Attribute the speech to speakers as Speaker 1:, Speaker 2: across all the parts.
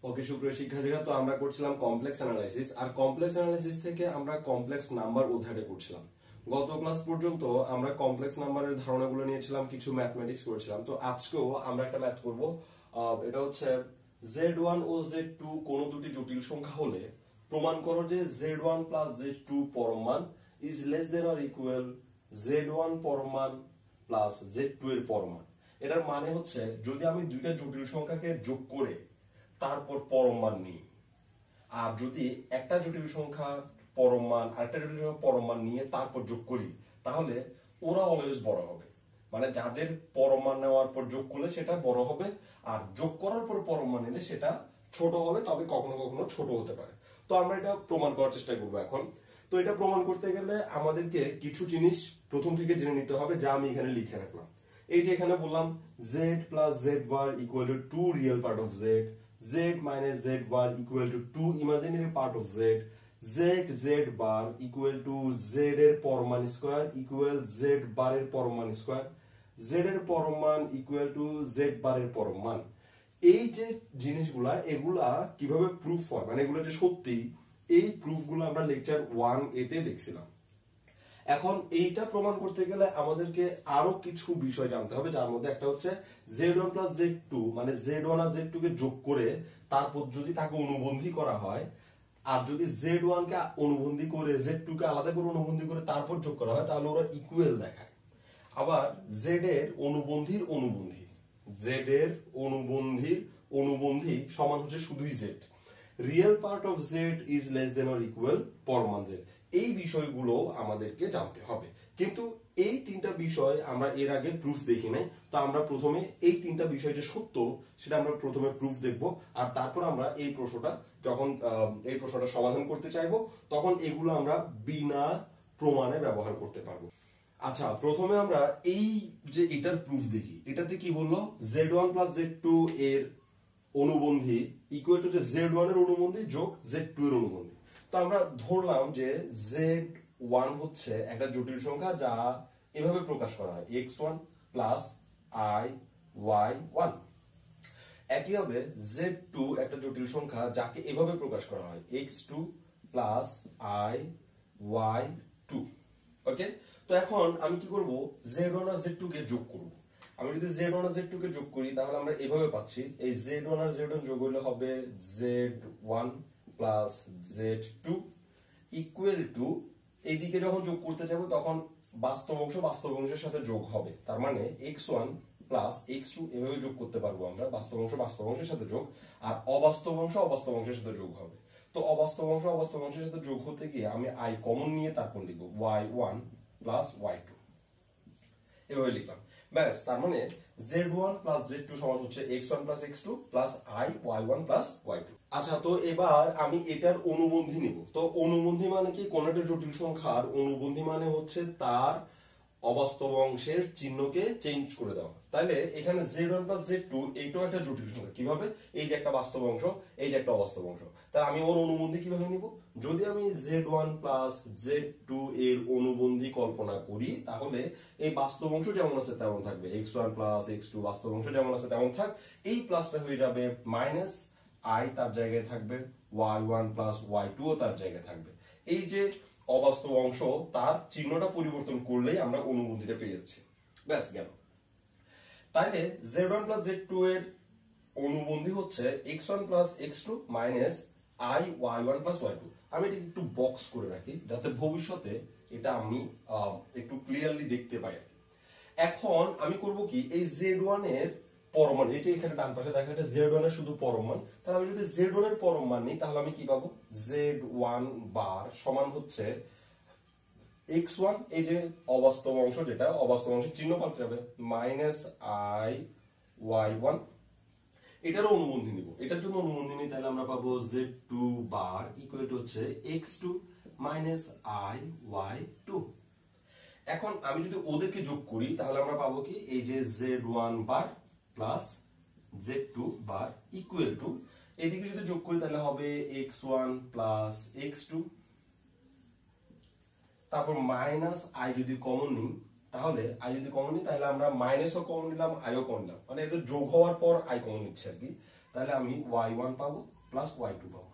Speaker 1: ওকে সুপ্রিয় শিক্ষার্থীরা, তো আমরা করছিলাম কমপ্লেক্স অ্যানালাইসিস। আর কমপ্লেক্স অ্যানালাইসিস থেকে আমরা কমপ্লেক্স নাম্বার অধ্যায়টা করছিলাম। গত ক্লাস পর্যন্ত আমরা কমপ্লেক্স নাম্বারের ধারণাগুলো নিয়েছিলাম, কিছু ম্যাথমেটিক্স করেছিলাম। তো আজকেও আমরা একটা ম্যাথ করব। এটা হচ্ছে Z1 ও Z2 কোনো দুটি জটিল সংখ্যা হলে প্রমাণ করো যে Z1 প্লাস Z2 পরম মান is less than or equal Z1 পরম মান প্লাস Z2 এর পরম মান। এটার মানে হচ্ছে যদি আমি দুইটা জটিল সংখ্যাকে যোগ করে তারপর পরম মান নিই, আর যদি একটা জটিল সংখ্যা পরম মান আরেকটা জটিল সংখ্যা পরম মান নিয়ে তারপর যোগ করি, তাহলে ওরা অলওয়েজ বড় হবে। মানে যাদের পরম মান নেওয়ার পর যোগ করলে সেটা বড় হবে, আর যোগ করার পর পরম মান নিলে সেটা ছোট হবে, তবে কখনো কখনো ছোট হতে পারে। তো আমরা এটা প্রমাণ করার চেষ্টা করবো এখন। তো এটা প্রমাণ করতে গেলে আমাদেরকে কিছু জিনিস প্রথম থেকে জেনে নিতে হবে, যা আমি এখানে লিখে রাখলাম। এই যে এখানে বললাম z plus z bar equal to 2 real part of z, z minus z bar equal to 2 imaginary part of z, z bar equal to z এর পরমান স্কয়ার equal z bar এর পরমান স্কয়ার, z এর পরমান equal to z bar এর পরমান। এই যে জিনিসগুলা, এগুলা কিভাবে proof হয়, মানে এগুলো যে সত্যি, এই প্রুফগুলো আমরা লেকচার 1A তে দেখছিলাম। এখন এইটা প্রমাণ করতে গেলে আমাদেরকে আরো কিছু বিষয় জানতে হবে, যার মধ্যে একটা হচ্ছে Z1 প্লাস Z2, মানে Z1 আর Z2 কে যোগ করে তারপর যদি তাকে অনুবন্ধী করা হয়, আর যদি Z1 কে অনুবন্ধী করে Z2 কে আলাদা করে অনুবন্ধী করে তারপর যোগ করা হয়, তাহলে ওরা ইকুয়াল দেখায়। আবার Z এর অনুবন্ধীর অনুবন্ধী, Z এর অনুবন্ধীর অনুবন্ধী সমান হচ্ছে শুধুই Z, real part of Z is less than or equal পরমান Z। এই বিষয়গুলো আমাদেরকে জানতে হবে, কিন্তু এই তিনটা বিষয় আমরা এর আগে প্রুফ দেখি নাই। তো আমরা প্রথমে এই তিনটা বিষয় যে সত্য সেটা আমরা প্রথমে প্রুফ দেখব, আর তারপর আমরা এই প্রশ্নটা যখন এই প্রশ্নটা সমাধান করতে চাইবো, তখন এগুলো আমরা বিনা প্রমাণে ব্যবহার করতে পারবো। আচ্ছা, প্রথমে আমরা এই যে এটার প্রুফ দেখি। এটাতে কি বললো, Z1 প্লাস Z2 এর অনুবন্ধী ইকুয়াল টু Z1 এর অনুবন্ধী যোগ Z2 এর অনুবন্ধী। তো আমরা ধরলাম যে Z1 হচ্ছে একটা জটিল সংখ্যা, যা এভাবে প্রকাশ করা হয় x1 প্লাস y1। একইভাবে Z2 একটা জটিল সংখ্যা, যাকে এভাবে প্রকাশ করা হয় x2 প্লাস y2। ওকে, তো এখন আমি কি করব, Z1 আর Z2 কে যোগ করব। আমি যদি Z1 আর Z2 কে যোগ করি, তাহলে আমরা এভাবে পাচ্ছি, এই Z1 আর Z1 যোগ হলে হবে Z1 plus Z2 equal to, এইদিকে যখন যোগ করতে যাব তখন বাস্তব অংশ বাস্তব অংশের সাথে যোগ হবে। তার মানে x1 প্লাস x2 এভাবে যোগ করতে পারবো আমরা, বাস্তব অংশ বাস্তব অংশের সাথে যোগ, আর অবাস্তব অংশ অবাস্তব অংশের সাথে যোগ হবে। তো অবাস্তব অংশ অবাস্তব অংশের সাথে যোগ হতে গিয়ে আমি i কমন নিয়ে তারপর লিখবো y1 প্লাস y2, এভাবে লিখলাম। ব্যাস, তার মানে Z1 প্লাস Z2 সমান হচ্ছে x1 plus x2 plus i y1 plus y2। আচ্ছা, তো এবার আমি এটার অনুবন্ধী নিব। তো অনুবন্ধী মানে কি, কোন একটা জটিল সংখ্যার অনুবন্ধী মানে হচ্ছে তার অবাস্তব অংশের চিহ্নকে চেঞ্জ করে দেওয়া। তাহলে এখানে Z1 প্লাস Z2 এইটাও একটা জটিল সংখ্যা। কিভাবে, এই যে একটা বাস্তব অংশ, এই যে একটা অবাস্তব অংশ, তাহলে আমি ওর অনুবন্ধী কিভাবে নিব? যদি আমি Z1 প্লাস Z2 এর অনুবন্ধী কল্পনা করি, তাহলে এই বাস্তব অংশ যেমন আছে তেমন থাকবে, x1 প্লাস x2 বাস্তব অংশ যেমন আছে তেমন থাক, এই প্লাসটা হয়ে যাবে মাইনাস i, তার জায়গায় থাকবে y1 প্লাস y2 ও তার জায়গায় থাকবে। এই যে অবাস্তব অংশ, তার চিহ্নটা পরিবর্তন করলেই আমরা অনুবন্ধীটা পেয়ে যাচ্ছি। ব্যাস, গেল। তাইলে Z1 প্লাস Z2 এর অনুবন্ধী হচ্ছে x1 plus x2 minus i y1 plus y2। আমি এটা একটু বক্স করে রাখি, যাতে ভবিষ্যতে এটা আমি একটু ক্লিয়ারলি দেখতে পাই। এখন আমি করব কি, এই Z1 এর পরমান, এটা এখানে ডান পাশে দেখা, এটা Z1 এর শুধু পরমান। তাহলে আমি যদি Z1 এর পরমান নিই, তাহলে আমি কি পাবো, Z1 বার সমান হচ্ছে x1, এই যে অবাস্তব অংশ, যেটা অবাস্তব অংশের চিহ্ন পাল্টে যাবে, মাইনাস i y1। এটারও অনুবন্ধী নিব। এটার জন্য অনুবন্ধী নিই, তাহলে আমরা পাবো Z2 বার ইকুয়াল টু হচ্ছে x2 মাইনাস i y2। এখন আমি যদি ওদেরকে যোগ করি, তাহলে আমরা পাবো কি, এই যে Z1 bar plus Z2 bar equal to, এদিকে যদি যোগ করি তাহলে হবে x1 প্লাস x2, তারপর মাইনাস i যদি কমন নিই, তাহলে i যদি কমন নিই, তাহলে আমরা মাইনাসও কমন নিলাম, i ও কমন নিলাম, মানে এদের যোগ হওয়ার পর i কমন নিচ্ছে আর কি। তাহলে আমি y1 পাবো প্লাস y2 পাবো।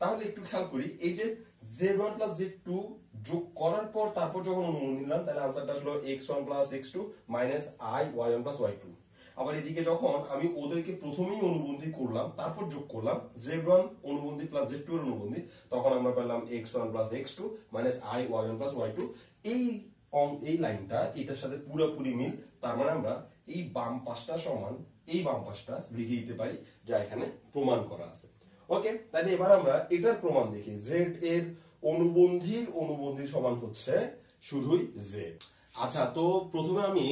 Speaker 1: তাহলে একটু খেয়াল করি, এই যে z1 প্লাস z2 যোগ করার পর তারপর যখন অনুবন্ধী নিলাম তাহলে আনসারটা আসলো x1 plus x2 minus i y1 plus y2। আবার এদিকে যখন আমি ওদেরকে প্রথমেই অনুবন্ধী করলাম তারপর যোগ করলাম z1 অনুবন্ধী প্লাস z2 এর অনুবন্ধী, তখন আমরা পেলাম x1 plus x2 minus i y1 plus y2। এই লাইনটা এটার সাথে পুরোপুরি মিল, তার মানে আমরা এই বাম পাশটা সমান এই বাম পাশটা লিখে দিতে পারি, যা এখানে প্রমাণ করা আছে। ওকে, তাহলে এবার আমরা এটার প্রমাণ দেখি। z এর অনুবন্ধী সমান হচ্ছে শুধুই z। আচ্ছা, তো প্রথমে আমি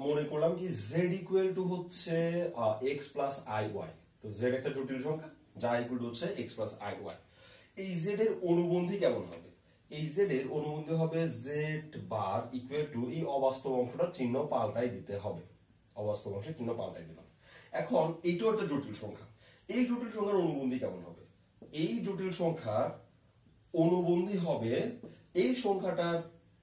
Speaker 1: মনে করলাম কি z ইকুয়াল টু হচ্ছে x প্লাস আই ওয়াই। তো z একটা জটিল সংখ্যা যা ইকুয়াল টু হচ্ছে x প্লাস আই ওয়াই। এই z এর অনুবন্ধী কেমন হবে? এই z এর অনুবন্ধী হবে z বার ইকুয়াল টু এই অবাস্তব অংশটার চিহ্ন পাল্টাই দিতে হবে। অবাস্তব অংশের চিহ্ন পাল্টাই দিলাম। এখন এইটাও একটা জটিল সংখ্যা। এই জটিল সংখ্যার অনুবন্ধী কেমন হবে? এই জটিল সংখ্যার অনুবন্ধী হবে এই সংখ্যাটার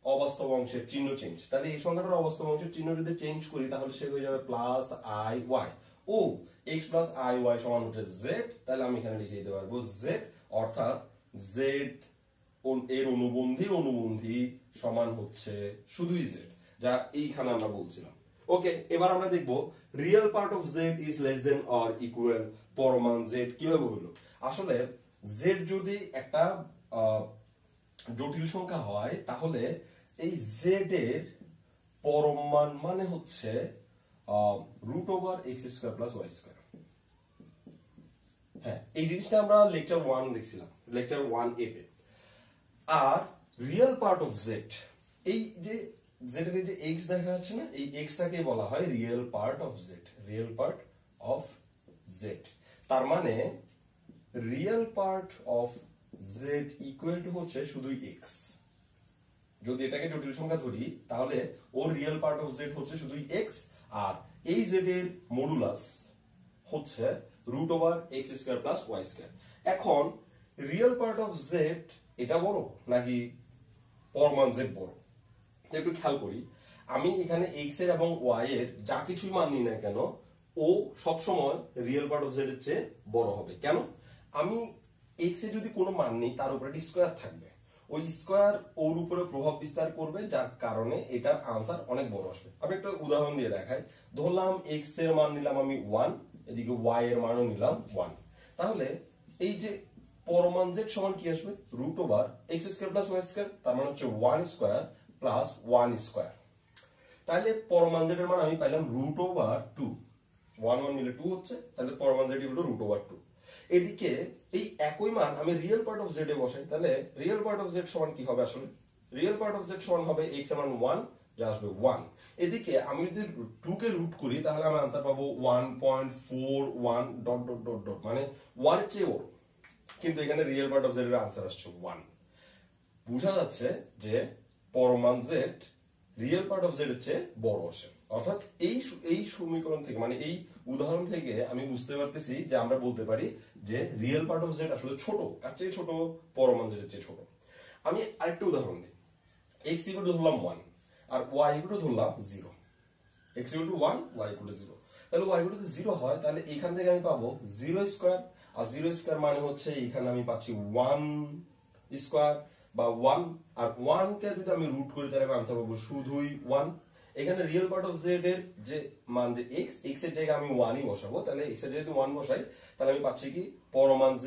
Speaker 1: অবাস্তব অংশের চিহ্ন চেঞ্জ। তাহলে এই সংখ্যাটার অবাস্তব অংশের চিহ্ন যদি চেঞ্জ করি তাহলে সে হয়ে যাবে প্লাস আই ওয়াই। ও x প্লাস আই ওয়াই সমান হচ্ছে z, তাহলে আমি এখানে লিখে দিতে পারবো z, অর্থাৎ z এর অনুবন্ধী সমান হচ্ছে শুধুই z, যা এইখানে আমরা বলছিলাম। ওকে, এবার আমরা দেখব real part of z is less than or equal পরমান z কিভাবে হলো। আসলে z যদি একটা জটিল সংখ্যা হয় তাহলে এই z এর পরম মান মানে হচ্ছে root over x square plus y square. হ্যাঁ, এই জিনিসটা আমরা লেকচার 1 দেখছিলাম, লেকচার 1A তে। আর রিয়েল পার্ট অফ z, এই যে z এর যে x দেখা যাচ্ছে না, এই x টাকে বলা হয় real part of z। Real part of z, তার মানে real part of z equal to হচ্ছে শুধুই x। যদি এটাকে জটিল সংখ্যা ধরি তাহলে ওর রিয়েল পার্ট অফ z হচ্ছে শুধুই x, আর এই z এর মডুলাস হচ্ছে root over x square plus y square. এখন রিয়েল পার্ট অফ z এটা বড় নাকি পরমান z বড়? একটু খেয়াল করি, আমি এখানে x এর এবং y এর যা কিছুই মান নিই না কেন ও সবসময় রিয়েল পার্ট অফ z এর চেয়ে বড় হবে। কেন? আমি x এ যদি কোনো মান নেই তার উপরে একটা স্কোয়ার থাকবে, ওই স্কোয়ার ওর উপরে প্রভাব বিস্তার করবে, যার কারণে এটার আনসার অনেক বড় আসবে। আমি একটা উদাহরণ দিয়ে দেখাই। ধরলাম x এর মান নিলাম আমি 1, এদিকে y এর মানও নিলাম 1, তাহলে এই যে পরমান z সমান কি আসবে? Root over x square plus y square, তার মানে হচ্ছে 1 স্কোয়ার প্লাস 1 স্কোয়ার। তাহলে পরমান z এর মান আমি পাইলাম রুট ওভার 2, 1 1 মিলে 2 হচ্ছে, তাহলে পরমান z equal to root over 2। এদিকে এই একই মান আমি রিয়েল পার্ট অফ z এ বসাই, তাহলে রিয়েল পার্ট অফ z সমান কি হবে? আসলে রিয়েল পার্ট অফ z সমান হবে x এর মান 1, যা আসবে 1। এদিকে আমি যদি 2 কে রুট করি তাহলে আমি आंसर পাবো 1.41 ডট ডট ডট ডট, মানে 1 এর চেয়ে বড়, কিন্তু এখানে রিয়েল পার্ট অফ z এর आंसर আসছে 1। বোঝা যাচ্ছে যে পরমান z real part of z এর চেয়ে বড় আসে। অর্থাৎ এই সমীকরণ থেকে, মানে এই উদাহরণ থেকে আমি বুঝতে পারতেছি যে আমরা বলতে পারি যে রিয়েল পার্ট অফ z আসলে ছোট, কার চেয়ে ছোট? পরমান z এর চেয়ে ছোট। আমি আরেকটা উদাহরণ দিই। x ইকুয়াল টু ধরলাম 1 আর y ইকুয়াল টু ধরলাম 0। x equal to 1, y equal to 0। তাহলে y ইকুয়াল টু 0 হয় তাহলে এখান থেকে আমি পাবো 0 স্কয়ার, আর 0 স্কয়ার মানে হচ্ছে এখানে আমি পাচ্ছি 1 স্কয়ার বা 1, আর 1 কে যদি আমি রুট করি তাহলে আমি आंसर পাবো শুধুই 1। এখানে রিয়েল পার্ট অফ z এর যে মান যে x এর জায়গায় আমি 1 ই বসাবো, তাহলে x এর জায়গায় 1 বসাই তাহলে আমি পাচ্ছি কি পরমান z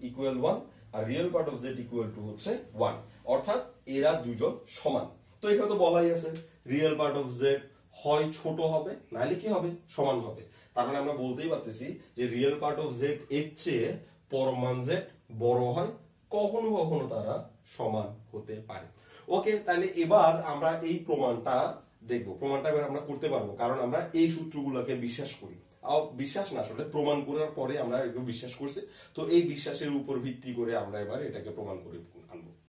Speaker 1: ইকুয়াল 1 আর real part of z equal to হচ্ছে 1, অর্থাৎ এরা দুইজন সমান। তো এখানে তো বলাই আছে রিয়েল পার্ট অফ z হয় ছোট হবে নাহলে কি হবে? সমান হবে। তার মানে আমরা বলতেই পারতেছি যে রিয়েল পার্ট অফ z এর চেয়ে পরমান z বড় হয়, কখনো কখনো তারা সমান হতে পারে। ওকে, তাহলে এবার আমরা এই প্রমাণটা দেখবো। প্রমাণটা এবার আমরা করতে পারবো, কারণ আমরা এই সূত্রগুলোকে বিশ্বাস করি। বিশ্বাস না, আসলে প্রমাণ করার পরে আমরা এগুলো বিশ্বাস করছি। তো এই বিশ্বাসের উপর ভিত্তি করে আমরা এবার এটাকে প্রমাণ করে